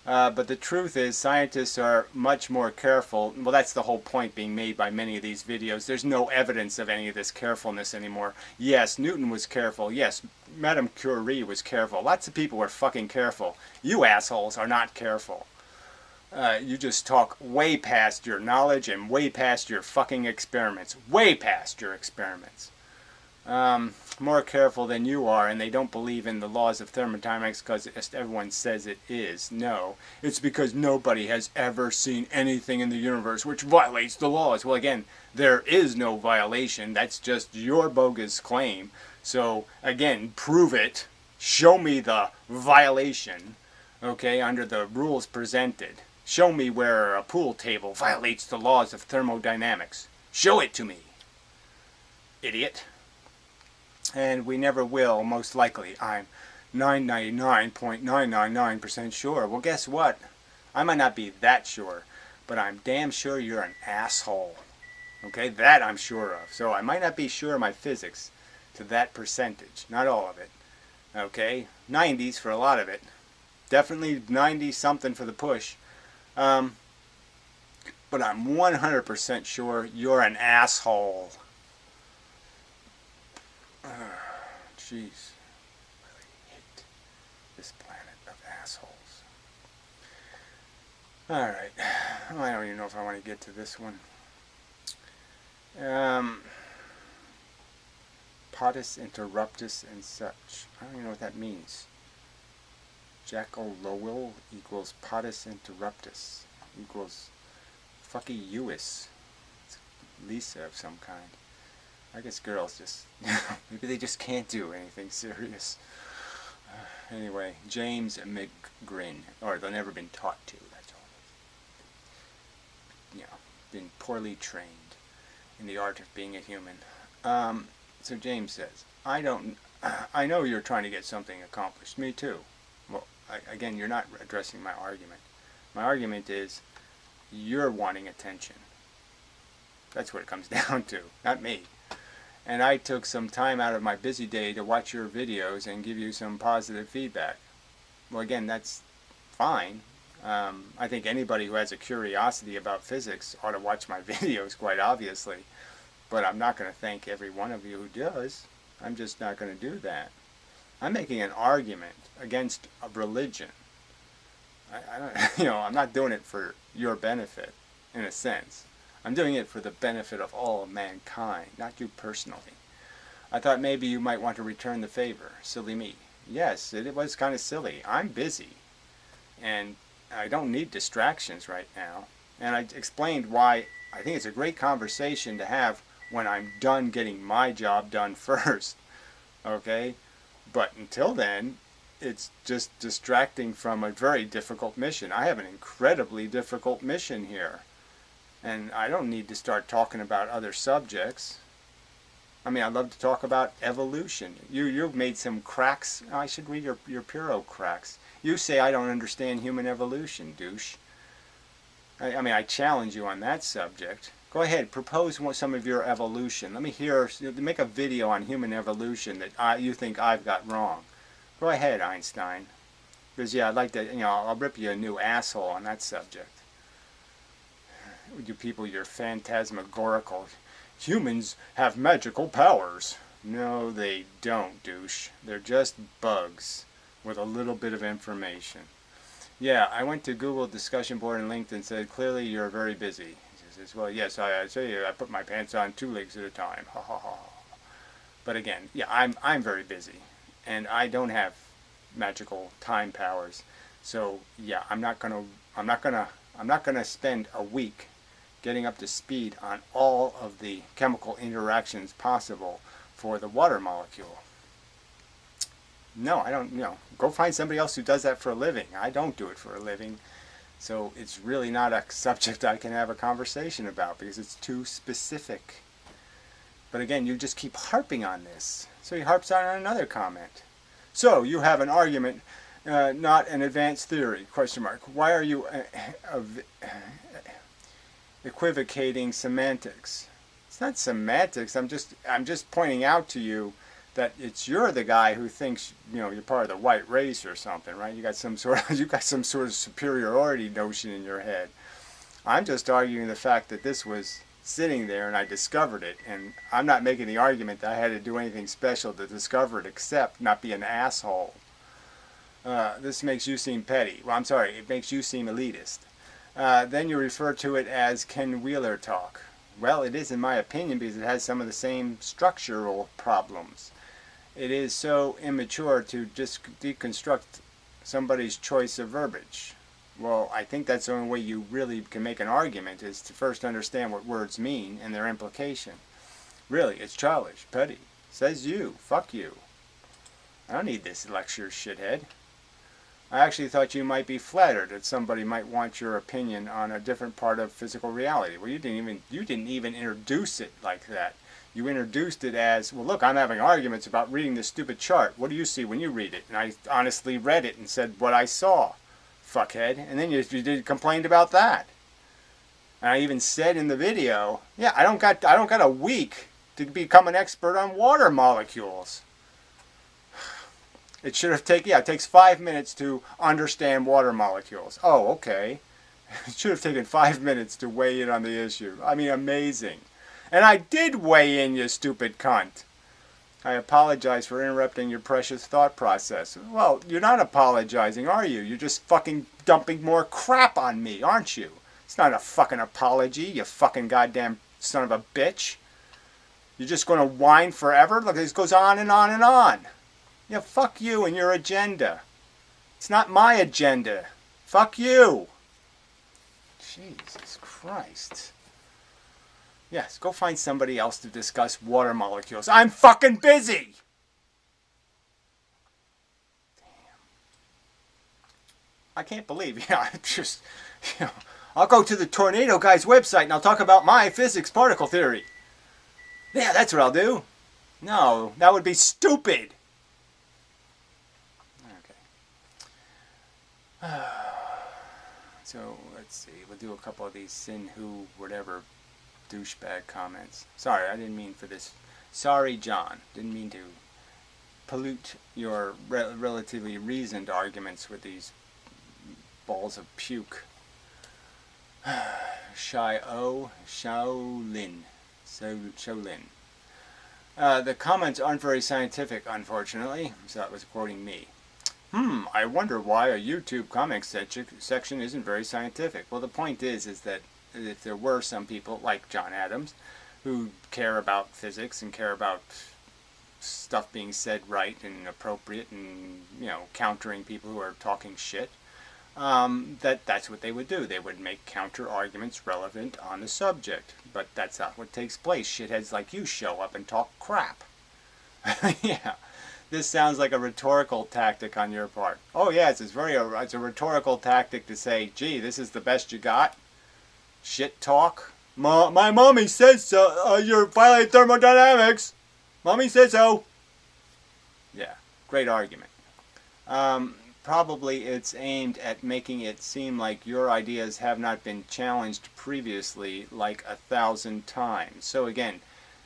But the truth is, scientists are much more careful. Well, that's the whole point being made by many of these videos. There's no evidence of any of this carefulness anymore. Yes, Newton was careful. Yes, Madame Curie was careful. Lots of people were fucking careful. You assholes are not careful. You just talk way past your knowledge and way past your fucking experiments. Way past your experiments. More careful than you are, and they don't believe in the laws of thermodynamics because everyone says it is. No, it's because nobody has ever seen anything in the universe which violates the laws. Well, again, there is no violation. That's just your bogus claim. So, again, prove it. Show me the violation, okay, under the rules presented. Show me where a pool table violates the laws of thermodynamics. Show it to me, idiot. And we never will, most likely. I'm 999.999% sure. Well, guess what? I might not be that sure, but I'm damn sure you're an asshole. Okay, that I'm sure of. So I might not be sure of my physics to that percentage. Not all of it. Okay, 90s for a lot of it. Definitely 90-something for the push. But I'm 100% sure you're an asshole. Jeez. I really hate this planet of assholes. assholes. Alright, I don't even know if I want to get to this one. Potus interruptus and such. I don't even know what that means. Jackal Lowell equals Potus interruptus equals fucky Uis. It's Lisa of some kind. I guess girls just, maybe they just can't do anything serious. Anyway, James McGrin, or they've never been taught to, that's all. You know, been poorly trained in the art of being a human. So James says, I know you're trying to get something accomplished. Me too. Well, again, you're not addressing my argument. My argument is, you're wanting attention. That's what it comes down to, not me. And I took some time out of my busy day to watch your videos and give you some positive feedback. Well, again, that's fine. I think anybody who has a curiosity about physics ought to watch my videos, quite obviously. But I'm not going to thank every one of you who does. I'm just not going to do that. I'm making an argument against a religion. I don't, I'm not doing it for your benefit, in a sense. I'm doing it for the benefit of all of mankind, not you personally. I thought maybe you might want to return the favor. Silly me. Yes, it was kind of silly. I'm busy. And I don't need distractions right now. And I explained why I think it's a great conversation to have when I'm done getting my job done first. Okay? But until then, it's just distracting from a very difficult mission. I have an incredibly difficult mission here. And I don't need to start talking about other subjects. I mean, I love to talk about evolution. You've made some cracks. I should read your Puro cracks. You say I don't understand human evolution, douche. I mean, I challenge you on that subject. Go ahead, propose some of your evolution. Let me hear, make a video on human evolution that you think I've got wrong. Go ahead, Einstein. Because, yeah, I'd like to, I'll rip you a new asshole on that subject. You people, you're phantasmagorical. Humans have magical powers. No, they don't, douche. They're just bugs with a little bit of information. Yeah, I went to Google discussion board and linked and said, clearly you're very busy. He says, well, yes, I say I put my pants on 2 legs at a time. Ha ha ha. But again, yeah, I'm very busy, and I don't have magical time powers. So yeah, I'm not gonna spend a week getting up to speed on all of the chemical interactions possible for the water molecule. No, I don't, go find somebody else who does that for a living. I don't do it for a living. So it's really not a subject I can have a conversation about because it's too specific. But again, you just keep harping on this. So he harps on another comment. So you have an argument, not an advanced theory, question mark. Why are you equivocating semantics? It's not semantics. I'm just pointing out to you that you're the guy who thinks you're part of the white race or something, right? You got some sort of superiority notion in your head. I'm just arguing the fact that this was sitting there and I discovered it, and I'm not making the argument that I had to do anything special to discover it except not be an asshole. This makes you seem petty. Well, I'm sorry, it makes you seem elitist. Then you refer to it as Ken Wheeler talk. Well, it is in my opinion because it has some of the same structural problems. It is so immature to just deconstruct somebody's choice of verbiage. Well, I think that's the only way you really can make an argument is to first understand what words mean and their implication. Really, it's childish, petty. Says you. Fuck you. I don't need this lecture, shithead. I actually thought you might be flattered that somebody might want your opinion on a different part of physical reality. Well, you didn't even introduce it like that. You introduced it as, well, look, I'm having arguments about reading this stupid chart. What do you see when you read it? And I honestly read it and said what I saw, fuckhead. And then you complained about that. And I even said in the video, yeah, I don't got a week to become an expert on water molecules. It should have taken, it takes 5 minutes to understand water molecules. Oh, okay. It should have taken 5 minutes to weigh in on the issue. I mean, amazing. And I did weigh in, you stupid cunt. I apologize for interrupting your precious thought process. Well, you're not apologizing, are you? You're just fucking dumping more crap on me, aren't you? It's not a fucking apology, you fucking goddamn son of a bitch. You're just going to whine forever? Look, this goes on and on and on. Yeah, fuck you and your agenda. It's not my agenda. Fuck you. Jesus Christ. Yes, go find somebody else to discuss water molecules. I'm fucking busy! Damn. I can't believe, I'm just, I'll go to the Tornado Guy's website and I'll talk about my physics particle theory. Yeah, that's what I'll do. No, that would be stupid. Okay. So, let's see. We'll do a couple of these sin who, whatever, douchebag comments. Sorry, I didn't mean for this. Sorry, John. Didn't mean to pollute your relatively reasoned arguments with these balls of puke. Shaolin. The comments aren't very scientific, unfortunately, so that was quoting me. I wonder why a YouTube comics section isn't very scientific. Well, the point is that if there were some people, like John Adams, who care about physics and care about stuff being said right and appropriate and, countering people who are talking shit, that's what they would do. They would make counter arguments relevant on the subject. But that's not what takes place. Shitheads like you show up and talk crap. Yeah. This sounds like a rhetorical tactic on your part. Oh yes, it's a rhetorical tactic to say, gee, this is the best you got? Shit talk? My mommy says so. You're violating thermodynamics. Mommy says so. Yeah, great argument. Probably it's aimed at making it seem like your ideas have not been challenged previously like 1,000 times. So again,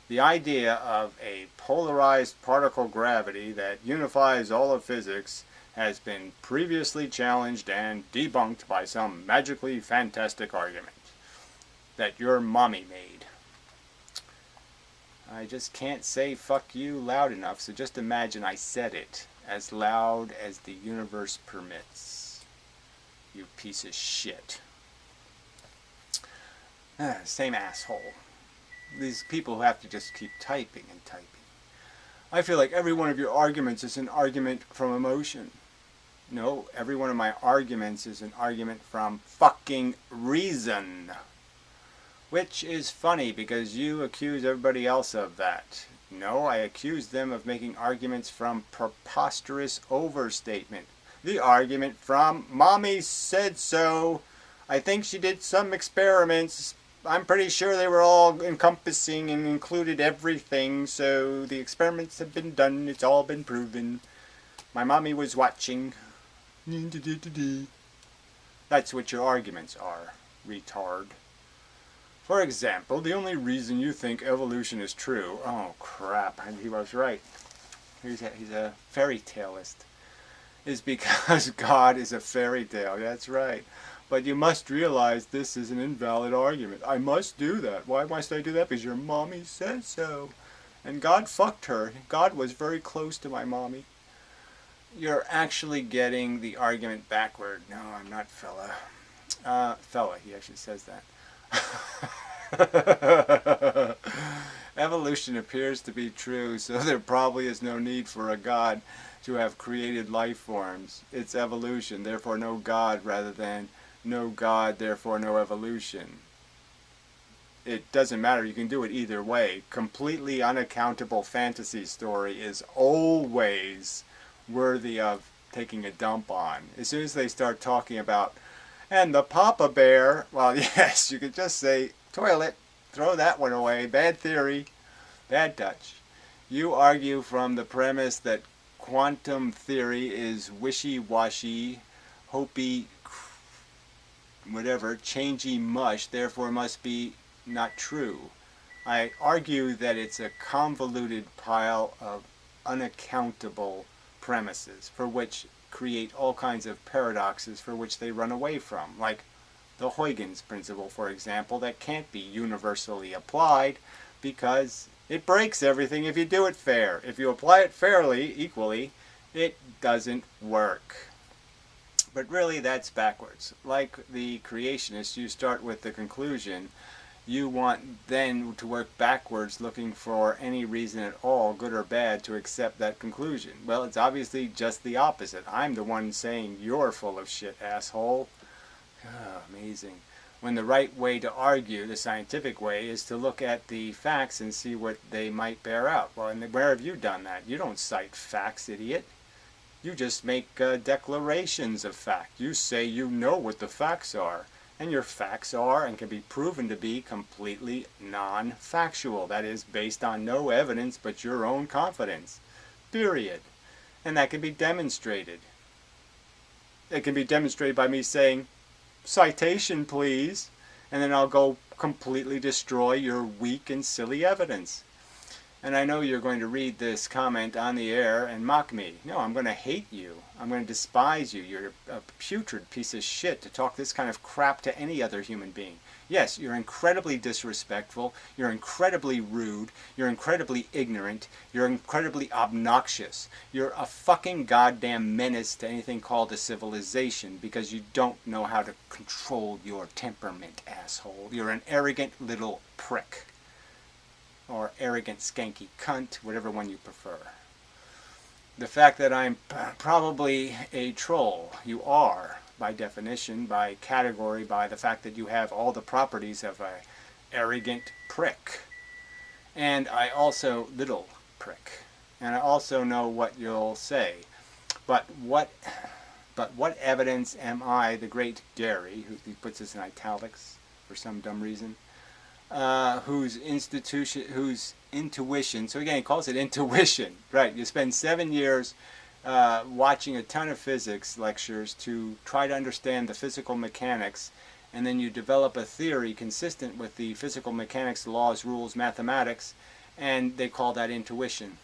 the idea of a polarized particle gravity that unifies all of physics has been previously challenged and debunked by some magically fantastic argument that your mommy made. I just can't say fuck you loud enough, so just imagine I said it as loud as the universe permits. You piece of shit. Same asshole. These people who have to just keep typing and typing. I feel like every one of your arguments is an argument from emotion. No, every one of my arguments is an argument from fucking reason. Which is funny because you accuse everybody else of that. No, I accuse them of making arguments from preposterous overstatement. The argument from Mommy said so. I think she did some experiments. I'm pretty sure they were all encompassing and included everything, so the experiments have been done, it's all been proven. My mommy was watching. That's what your arguments are, retard. For example, the only reason you think evolution is true... Oh, crap, he was right. He's a fairy taleist. Is because God is a fairy tale, that's right. But you must realize this is an invalid argument. I must do that. Why must I do that? Because your mommy says so. And God fucked her. God was very close to my mommy. You're actually getting the argument backward. No, I'm not fella. Fella, he actually says that. Evolution appears to be true, so there probably is no need for a God to have created life forms. It's evolution, therefore no God, rather than no God, therefore no evolution. It doesn't matter, you can do it either way. Completely unaccountable fantasy story is always worthy of taking a dump on. As soon as they start talking about, and the Papa Bear, well, yes, you could just say, toilet, throw that one away, bad theory, bad touch. You argue from the premise that quantum theory is wishy-washy, hopey, whatever, changey mush, therefore must be not true. I argue that it's a convoluted pile of unaccountable premises for which create all kinds of paradoxes for which they run away from, like the Huygens principle, for example, that can't be universally applied because It breaks everything if you do it fair. If you apply it fairly, equally, it doesn't work. But really, that's backwards. Like the creationists, you start with the conclusion. You want then to work backwards, looking for any reason at all, good or bad, to accept that conclusion. Well, it's obviously just the opposite. I'm the one saying you're full of shit, asshole. Oh, amazing. When the right way to argue, the scientific way, is to look at the facts and see what they might bear out. Well, and where have you done that? You don't cite facts, idiot. You just make declarations of fact. You say you know what the facts are. And your facts are and can be proven to be completely non-factual. That is, based on no evidence but your own confidence. Period. And that can be demonstrated. It can be demonstrated by me saying, citation please, and then I'll go completely destroy your weak and silly evidence. And I know you're going to read this comment on the air and mock me. No, I'm going to hate you. I'm going to despise you. You're a putrid piece of shit to talk this kind of crap to any other human being. Yes, you're incredibly disrespectful. You're incredibly rude. You're incredibly ignorant. You're incredibly obnoxious. You're a fucking goddamn menace to anything called a civilization because you don't know how to control your temperament, asshole. You're an arrogant little prick. Or arrogant skanky cunt, whatever one you prefer. The fact that I'm probably a troll, you are, by definition, by category, by the fact that you have all the properties of an arrogant prick. And I also, little prick. And I also know what you'll say. But what evidence am I, the great Gary, who puts this in italics for some dumb reason, whose intuition, so again he calls it intuition, right? You spend 7 years watching a ton of physics lectures to try to understand the physical mechanics, and then you develop a theory consistent with the physical mechanics, laws, rules, mathematics, and they call that intuition.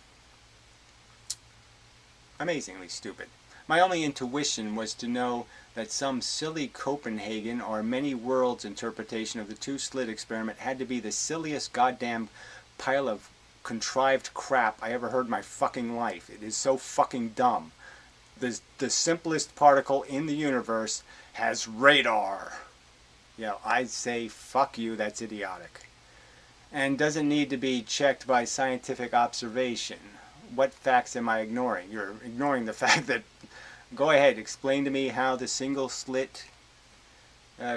Amazingly stupid. My only intuition was to know that some silly Copenhagen or many worlds interpretation of the two-slit experiment had to be the silliest goddamn pile of contrived crap I ever heard in my fucking life. It is so fucking dumb. The simplest particle in the universe has radar. Yeah, I'd say fuck you, that's idiotic. And doesn't need to be checked by scientific observation. What facts am I ignoring? You're ignoring the fact that, go ahead, explain to me how the single slit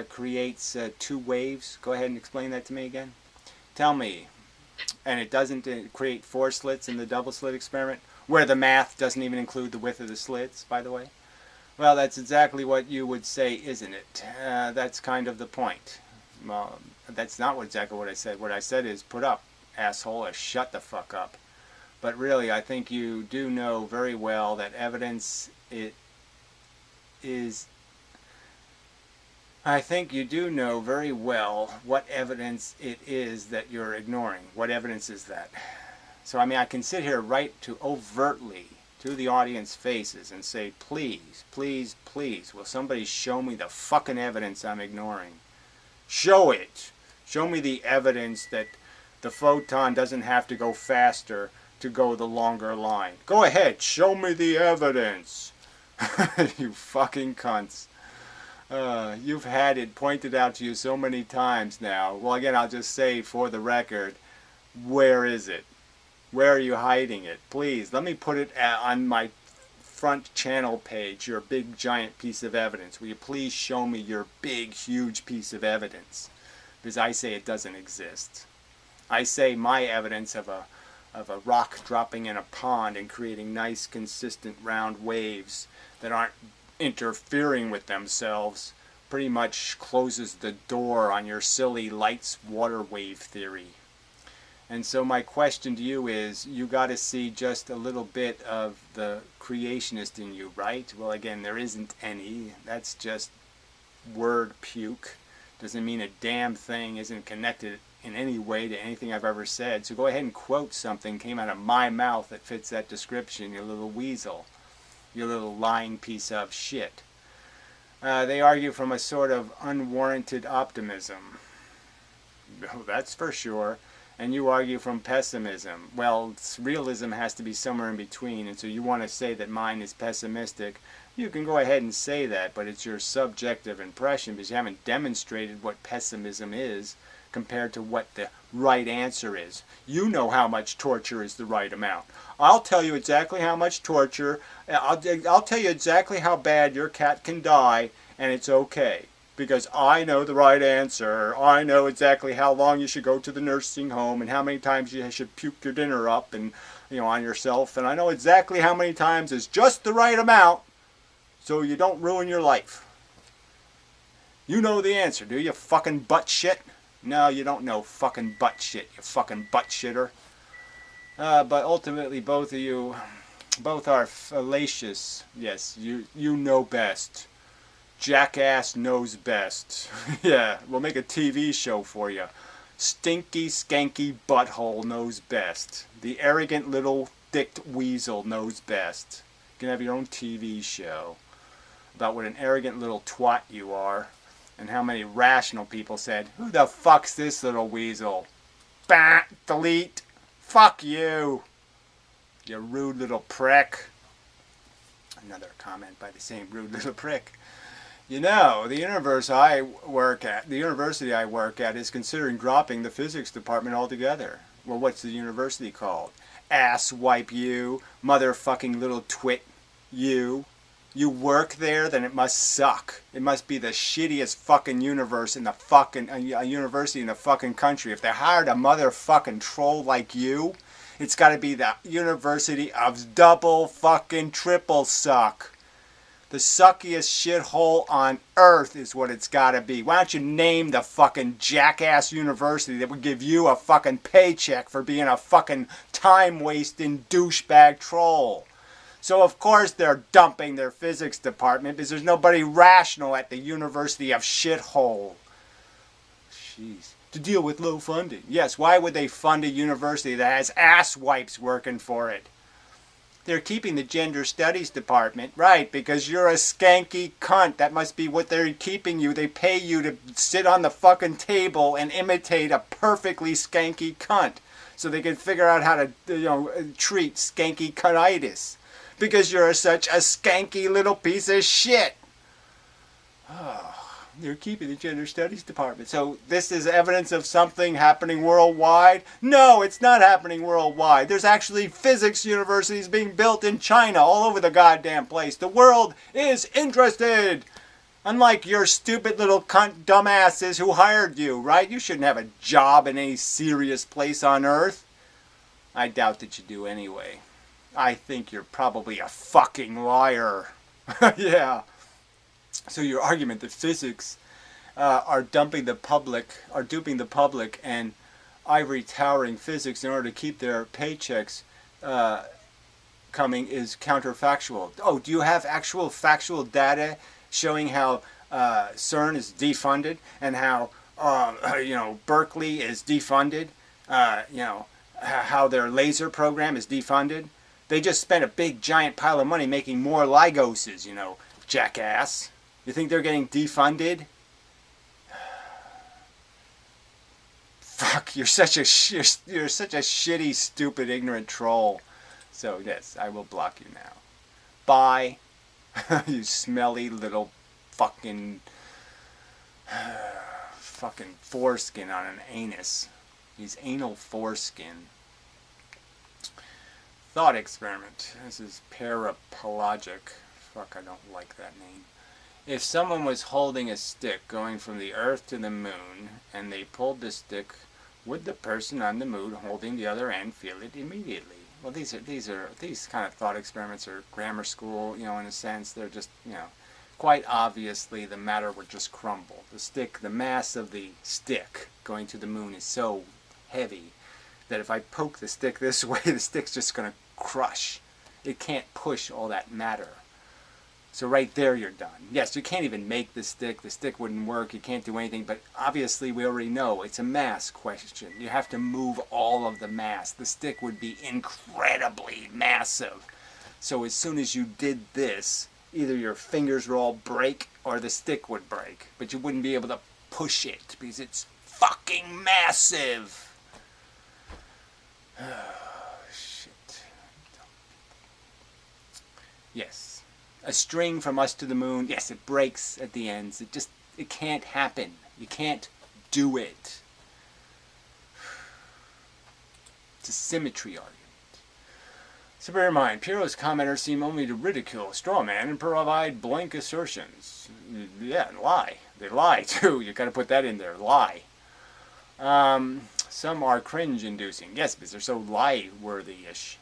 creates two waves. Go ahead and explain that to me again. Tell me. And it doesn't create four slits in the double slit experiment, where the math doesn't even include the width of the slits, by the way. Well, that's exactly what you would say, isn't it? That's kind of the point. Well, that's not exactly what I said. What I said is, put up, asshole, or shut the fuck up. But really, I think you do know very well that evidence I think you do know very well what evidence it is that you're ignoring. What evidence is that? So, I mean, I can sit here right to overtly to the audience faces and say, please, please, please, will somebody show me the fucking evidence I'm ignoring? Show it. Show me the evidence that the photon doesn't have to go faster to go the longer line. Go ahead, show me the evidence. You fucking cunts. You've had it pointed out to you so many times now. Well, again, I'll just say for the record, where is it? Where are you hiding it? Please, let me put it on my front channel page, your big giant piece of evidence. Will you please show me your big huge piece of evidence? Because I say it doesn't exist. I say my evidence of a rock dropping in a pond and creating nice consistent round waves that aren't interfering with themselves pretty much closes the door on your silly lights water wave theory. And so my question to you is, you got to see just a little bit of the creationist in you, right? Well, again, there isn't any. That's just word puke. Doesn't mean a damn thing isn't connected in any way to anything I've ever said. So go ahead and quote something came out of my mouth that fits that description, you little weasel. You little lying piece of shit. They argue from a sort of unwarranted optimism. That's for sure. and you argue from pessimism. Well, realism has to be somewhere in between, and so you want to say that mine is pessimistic. You can go ahead and say that, but it's your subjective impression because you haven't demonstrated what pessimism is compared to what the right answer is. You know how much torture is the right amount. I'll tell you exactly how much torture, I'll tell you exactly how bad your cat can die, and it's okay. Because I know the right answer. I know exactly how long you should go to the nursing home and how many times you should puke your dinner up and on yourself. And I know exactly how many times is just the right amount so you don't ruin your life. You know the answer, do you, fucking butt shit? No, you don't know fucking butt shit, you fucking butt shitter. But ultimately both of you, both are fallacious. Yes, you know best. Jackass knows best. Yeah, we'll make a TV show for you. Stinky, skanky butthole knows best. The arrogant little thick weasel knows best. You can have your own TV show about what an arrogant little twat you are and how many rational people said, who the fuck's this little weasel? Bah, delete. Fuck you. You rude little prick. Another comment by the same rude little prick. You know, the university I work at is considering dropping the physics department altogether. Well, what's the university called? Ass wipe you, motherfucking little twit you. You work there, then it must suck. It must be the shittiest fucking university in the fucking country. If they hired a motherfucking troll like you, it's got to be the University of double fucking triple suck. The suckiest shithole on earth is what it's got to be. Why don't you name the fucking jackass university that would give you a fucking paycheck for being a fucking time-wasting douchebag troll? So of course they're dumping their physics department because there's nobody rational at the University of Shithole. Jeez. To deal with low funding. Yes, why would they fund a university that has ass wipes working for it? They're keeping the gender studies department, right, because you're a skanky cunt. That must be what they're keeping you. They pay you to sit on the fucking table and imitate a perfectly skanky cunt so they can figure out how to, treat skanky cuntitis. Because you're such a skanky little piece of shit. Oh. They're keeping the gender studies department. So this is evidence of something happening worldwide? No, it's not happening worldwide. There's actually physics universities being built in China all over the goddamn place. The world is interested. Unlike your stupid little cunt dumbasses who hired you, right? You shouldn't have a job in any serious place on earth. I doubt that you do anyway. I think you're probably a fucking liar. Yeah. So your argument that physics are duping the public and ivory towering physics in order to keep their paychecks coming is counterfactual. Oh, do you have actual factual data showing how CERN is defunded and how Berkeley is defunded? How their laser program is defunded? They just spent a big giant pile of money making more Ligoses, jackass. You think they're getting defunded? Fuck, you're such a shitty, stupid, ignorant troll. So yes, I will block you now. Bye. You smelly little fucking foreskin on an anus. He's anal foreskin. Thought experiment. This is parapelagic. Fuck, I don't like that name. If someone was holding a stick going from the Earth to the Moon, and they pulled the stick, would the person on the moon holding the other end feel it immediately? Well, these kind of thought experiments are grammar school, in a sense. They're just, quite obviously the matter would just crumble. The mass of the stick going to the moon is so heavy that if I poke the stick this way, the stick's just going to crush. It can't push all that matter. So right there you're done. Yes, you can't even make the stick. The stick wouldn't work. You can't do anything. But obviously we already know it's a mass question. You have to move all of the mass. The stick would be incredibly massive. So as soon as you did this, either your fingers would all break or the stick would break. But you wouldn't be able to push it because it's fucking massive. Oh, shit. Yes. A string from us to the moon. Yes, it breaks at the ends. It can't happen. You can't do it. It's a symmetry argument. So bear in mind, Piero's commenters seem only to ridicule, strawman, and provide blank assertions. Yeah, and lie. They lie, too. You gotta put that in there. Lie. Some are cringe-inducing. Yes, because they're so lie-worthy-ish.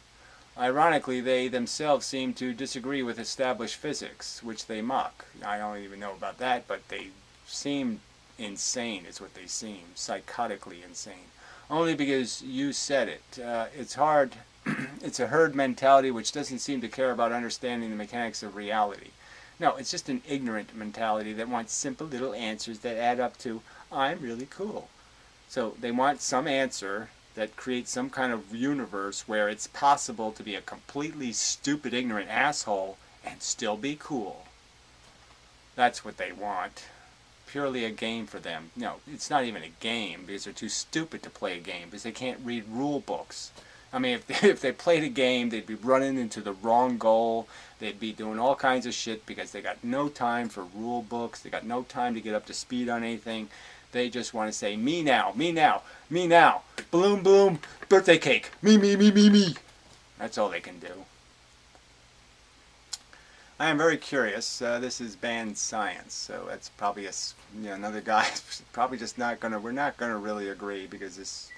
Ironically, they themselves seem to disagree with established physics, which they mock. I don't even know about that, but they seem insane is what they seem. Psychotically insane. Only because you said it. It's hard. It's a herd mentality which doesn't seem to care about understanding the mechanics of reality. No, it's just an ignorant mentality that wants simple little answers that add up to, I'm really cool. So they want some answer that creates some kind of universe where it's possible to be a completely stupid, ignorant asshole and still be cool. That's what they want. Purely a game for them. No, it's not even a game because they're too stupid to play a game because they can't read rule books. I mean, if they played a game, they'd be running into the wrong goal. They'd be doing all kinds of shit because they got no time for rule books. They got no time to get up to speed on anything. They just want to say, me now, me now, me now. Balloon, balloon, birthday cake. Me, me, me, me, me. That's all they can do. I am very curious. This is banned science, so that's probably another guy. Probably just not gonna. We're not gonna really agree because this.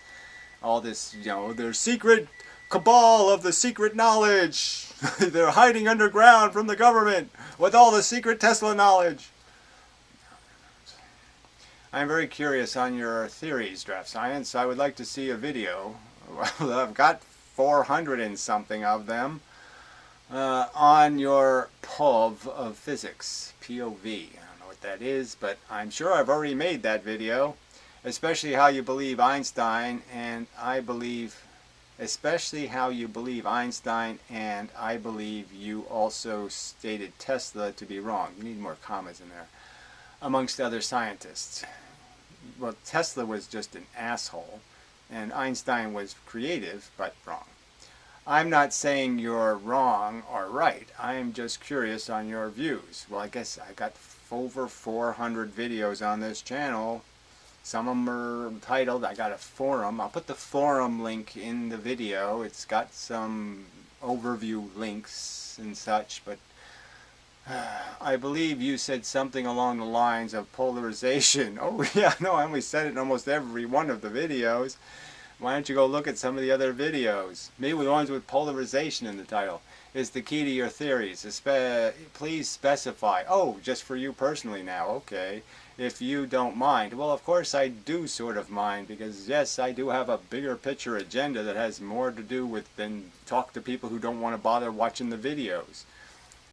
All this, their secret cabal of the secret knowledge. They're hiding underground from the government with all the secret Tesla knowledge. I'm very curious on your theories, Draft Science. I would like to see a video. Well, I've got 400 and something of them on your POV of physics. POV. I don't know what that is, but I'm sure I've already made that video. Especially how you believe Einstein, and I believe, especially how you believe Einstein, and I believe you also stated Tesla to be wrong. You need more commas in there. Amongst other scientists. Well, Tesla was just an asshole, and Einstein was creative, but wrong. I'm not saying you're wrong or right. I'm just curious on your views. Well, I guess I got over 400 videos on this channel. Some of them are titled, I got a forum. I'll put the forum link in the video. It's got some overview links and such, but I believe you said something along the lines of polarization. Oh yeah, no, I only said it in almost every one of the videos. Why don't you go look at some of the other videos? Maybe the ones with polarization in the title. Is the key to your theories. Please specify. Oh, just for you personally now. Okay. If you don't mind. Well, of course I do sort of mind because, yes, I do have a bigger picture agenda that has more to do with than talk to people who don't want to bother watching the videos.